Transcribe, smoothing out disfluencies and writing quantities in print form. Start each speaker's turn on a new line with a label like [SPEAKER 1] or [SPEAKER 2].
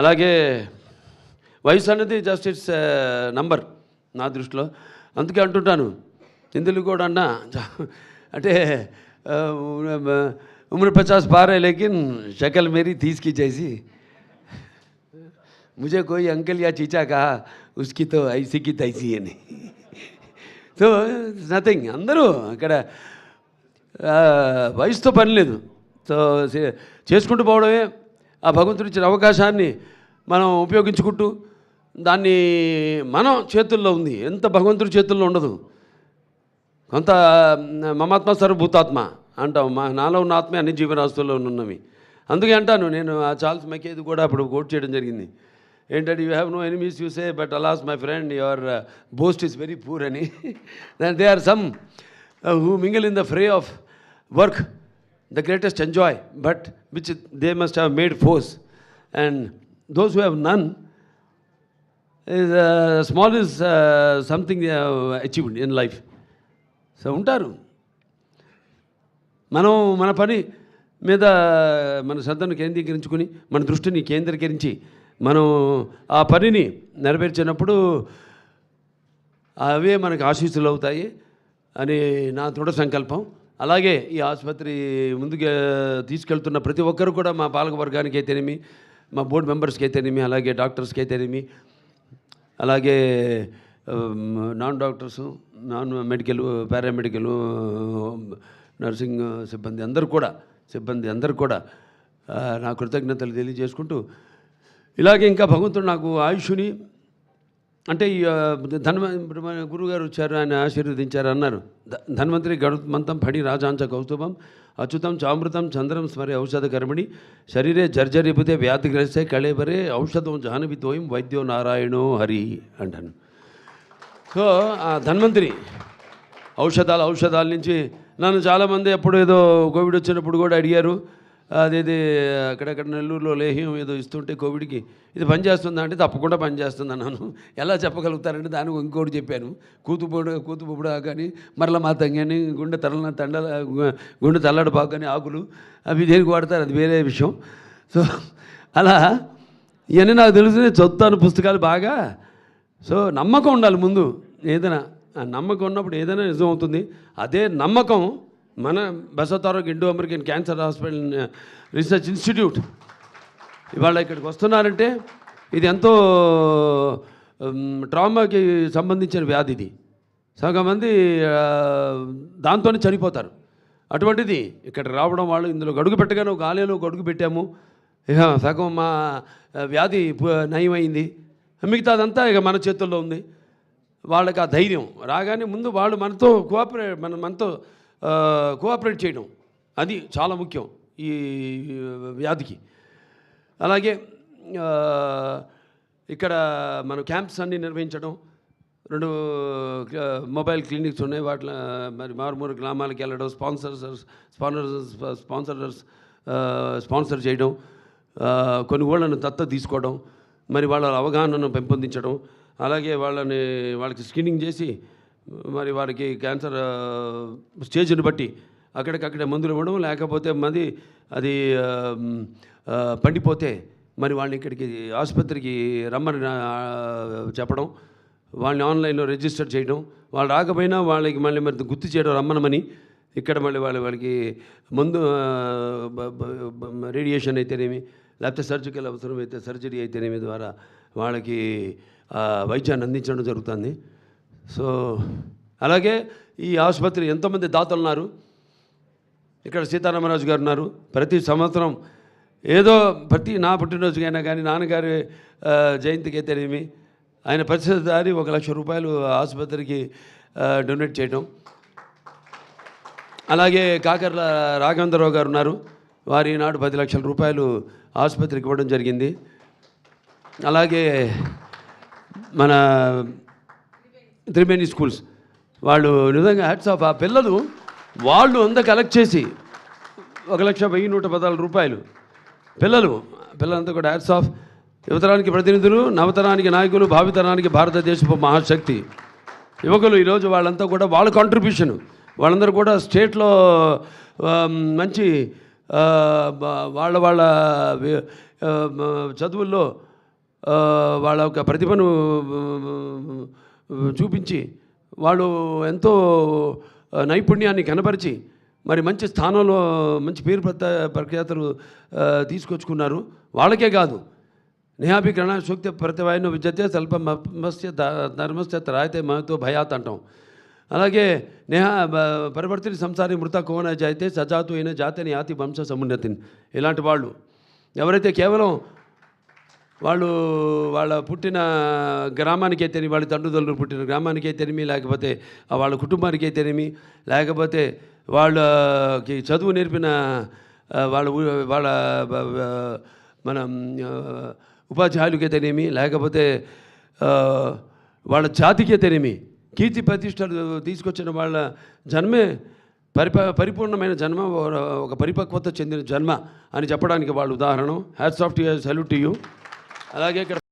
[SPEAKER 1] అలాగే వయసు అనేది జస్ట్ ఇట్స్ నంబర్ నా దృష్టిలో. అందుకే అంటుంటాను హిందువులు కూడా అన్నా అంటే उम्र 50 पार है लेकिन शक्ल मेरी 30 की जैसी, मुझे कोई अंकल या चीचा कहा उसकी तो ऐसी की तैसी है नहीं. సో నథింగ్, అందరూ అక్కడ వయసుతో పని లేదు. సో చేసుకుంటూ పోవడమే ఆ భగవంతుడు ఇచ్చిన అవకాశాన్ని మనం ఉపయోగించుకుంటూ, దాన్ని మనం చేతుల్లో ఉంది, ఎంత భగవంతుడి చేతుల్లో ఉండదు. కొంత మమాత్మ సర్వభూతాత్మ అంటాం, నాలో ఉన్న ఆత్మే అన్ని జీవరాశుల్లో ఉన్నవి. అందుకే అంటాను నేను, ఆ చార్ల్స్ మెకేది కూడా అప్పుడు కోట్ చేయడం జరిగింది. ఏంటంటే you have no enemies you say but alas my friend your boast is very poor అని. There are some who mingle in the fray of work the greatest enjoy but which they must have made force, and those who have none is small is something they have achieved in life. So ఉంటారు. మనం మన పని మీద మన శ్రద్ధను కేంద్రీకరించుకుని, మన దృష్టిని కేంద్రీకరించి మనం ఆ పనిని నెరవేర్చినప్పుడు అవే మనకు ఆశీస్సులు అవుతాయి అని నా దృఢ సంకల్పం. అలాగే ఈ ఆసుపత్రి ముందుకు తీసుకెళ్తున్న ప్రతి ఒక్కరు కూడా, మా పాలక వర్గానికి అయితేనేమి, మా బోర్డు మెంబర్స్కి అయితేనేమి, అలాగే డాక్టర్స్కి అయితేనేమి, అలాగే non doctors, non medical, paramedical, nursing సిబ్బంది అందరూ కూడా నా కృతజ్ఞతలు తెలియజేసుకుంటూ, ఇలాగే ఇంకా భగవంతుడు నాకు ఆయుష్ని, అంటే గురువుగారు వచ్చారు, ఆయన ఆశీర్వదించారు అన్నారు. ధన్వంతరి గరుత్మంతం ఫణి రాజాంచ కౌస్తుభం అచ్యుతం చామృతం చంద్రం స్మరే ఔషధ కర్మణి శరీరే జర్జరిపుతే వ్యాధిగ్రస్తే కళేబరే ఔషధం జాహ్నవితోయం వైద్యో నారాయణో హరి అంటాను. సో ఆ ధన్వంతరి ఔషధాల నుంచి నన్ను చాలామంది ఎప్పుడు ఏదో కోవిడ్ వచ్చినప్పుడు కూడా అడిగారు, అదేది అక్కడక్కడ నెల్లూరులో లేహ్యం ఏదో ఇస్తుంటే కోవిడ్కి ఇది పనిచేస్తుందా అంటే తప్పకుండా పనిచేస్తుంది అన్నాను. ఎలా చెప్పగలుగుతారంటే దానికి ఇంకోటి చెప్పాను, కూతుపుబుడా కానీ మరల మాతం కానీ గుండె తల్లడపాకు కానీ ఆకులు అవి దేనికి వాడతారు, అది వేరే విషయం. సో అలా ఇవన్నీ నాకు తెలుసు, చదువుతాను పుస్తకాలు బాగా. సో నమ్మకం ఉండాలి ముందు, ఏదైనా నమ్మకం ఉన్నప్పుడు ఏదైనా నిజం అవుతుంది. అదే నమ్మకం మన Basavatarak Indo American cancer hospital research institute ఇవాళ ఇక్కడికి వస్తున్నారంటే ఇది ఎంతో ట్రామాకి సంబంధించిన వ్యాధి. ఇది సగం మంది దాంతోనే చనిపోతారు. అటువంటిది ఇక్కడ రావడం, వాళ్ళు ఇందులో గడుగు పెట్టగానే ఒక ఆలయంలో గడుగు పెట్టాము, ఇక సగం మా వ్యాధి నయమైంది, మిగతాదంతా ఇక మన చేతుల్లో ఉంది. వాళ్ళకి ఆ ధైర్యం రాగానే ముందు వాళ్ళు మనతో కోఆపరేట్ చేయడం, అది చాలా ముఖ్యం ఈ వ్యాధికి. అలాగే ఇక్కడ మనం క్యాంప్స్ అన్నీ నిర్వహించడం, 2 మొబైల్ క్లినిక్స్ ఉన్నాయి, వాటిలో మరి మారుమూరు గ్రామాలకు వెళ్ళడం, స్పాన్సర్ చేయడం, కొన్ని ఊళ్ళను దత్తత తీసుకోవడం, మరి వాళ్ళ అవగాహనను పెంపొందించడం, అలాగే వాళ్ళకి స్క్రీనింగ్ చేసి మరి వారికి క్యాన్సర్ స్టేజ్ని బట్టి అక్కడికక్కడే మందులు ఇవ్వడం, లేకపోతే అది పండిపోతే మరి వాళ్ళని ఇక్కడికి ఆసుపత్రికి రమ్మని చెప్పడం, వాళ్ళని ఆన్లైన్లో రిజిస్టర్ చేయడం, వాళ్ళు రాకపోయినా వాళ్ళకి మళ్ళీ మరి గుర్తు చేయడం రమ్మనమని, ఇక్కడ మళ్ళీ వాళ్ళకి మందు రేడియేషన్ అయితేనేమి, లేకపోతే సర్జికల్ అవసరమైతే సర్జరీ అయితేనేమి ద్వారా వాళ్ళకి వైద్యాన్ని అందించడం జరుగుతుంది. సో అలాగే ఈ ఆసుపత్రి ఎంతోమంది దాతలు ఉన్నారు. ఇక్కడ సీతారామరాజు గారు ఉన్నారు. ప్రతి సంవత్సరం ఏదో నా పుట్టినరోజుకైనా కానీ, నాన్నగారి జయంతికి అయితేనేమి, ఆయన ప్రతిసారి 1 లక్ష రూపాయలు ఆసుపత్రికి డొనేట్ చేయడం. అలాగే కాకర్ల రాఘవేంద్రరావు గారు ఉన్నారు. వారు ఈనాడు 10 లక్షల రూపాయలు ఆసుపత్రికి ఇవ్వడం జరిగింది. అలాగే మన త్రివేణి స్కూల్స్ వాళ్ళు నిజంగా హ్యాట్స్ ఆఫ్. ఆ పిల్లలు వాళ్ళు అంతా కలెక్ట్ చేసి 1,10,114 రూపాయలు పిల్లలంతా కూడా హ్యాట్స్ ఆఫ్. యువతరానికి ప్రతినిధులు, నవతరానికి నాయకులు, భావితరానికి భారతదేశపు మహాశక్తి యువకులు. ఈరోజు వాళ్ళంతా కూడా వాళ్ళ కాంట్రిబ్యూషన్, వాళ్ళందరూ కూడా స్టేట్లో మంచి వాళ్ళ చదువుల్లో వాళ్ళ యొక్క ప్రతిభను చూపించి వాళ్ళు ఎంతో నైపుణ్యాన్ని కనపరిచి మరి మంచి స్థానంలో మంచి పేరు ప్రఖ్యాతలు తీసుకొచ్చుకున్నారు. వాళ్ళకే కాదు, నేహాభికరణ సూక్త ప్రతిభాయన విద్యతే స్వల్పమస్య ధర్మస్య త్రాయతే మహతో భయాత్ అంటాం. అలాగే పరివర్తిని సంసారి మృత కోన జాయితే సజాతు అయిన జాతిని యాతి వంశ సమున్నతిని. ఇలాంటి వాళ్ళు ఎవరైతే కేవలం వాళ్ళ పుట్టిన గ్రామానికే తెలియమి, వాళ్ళ తండ్రులు పుట్టిన గ్రామానికే తెలియమి, లేకపోతే వాళ్ళ కుటుంబానికే తెలియమి, లేకపోతే వాళ్ళకి చదువు నేర్పిన వాళ్ళ మన ఉపాధ్యాయులకే తెలియమి, లేకపోతే వాళ్ళ జాతికే తెలియమి, కీర్తి ప్రతిష్టలు తీసుకొచ్చిన వాళ్ళ జన్మే పరిపూర్ణమైన జన్మ, ఒక పరిపక్వత చెందిన జన్మ అని చెప్పడానికి వాళ్ళు ఉదాహరణ. Hats off to you, salute to you. అలాగే ఇక్కడ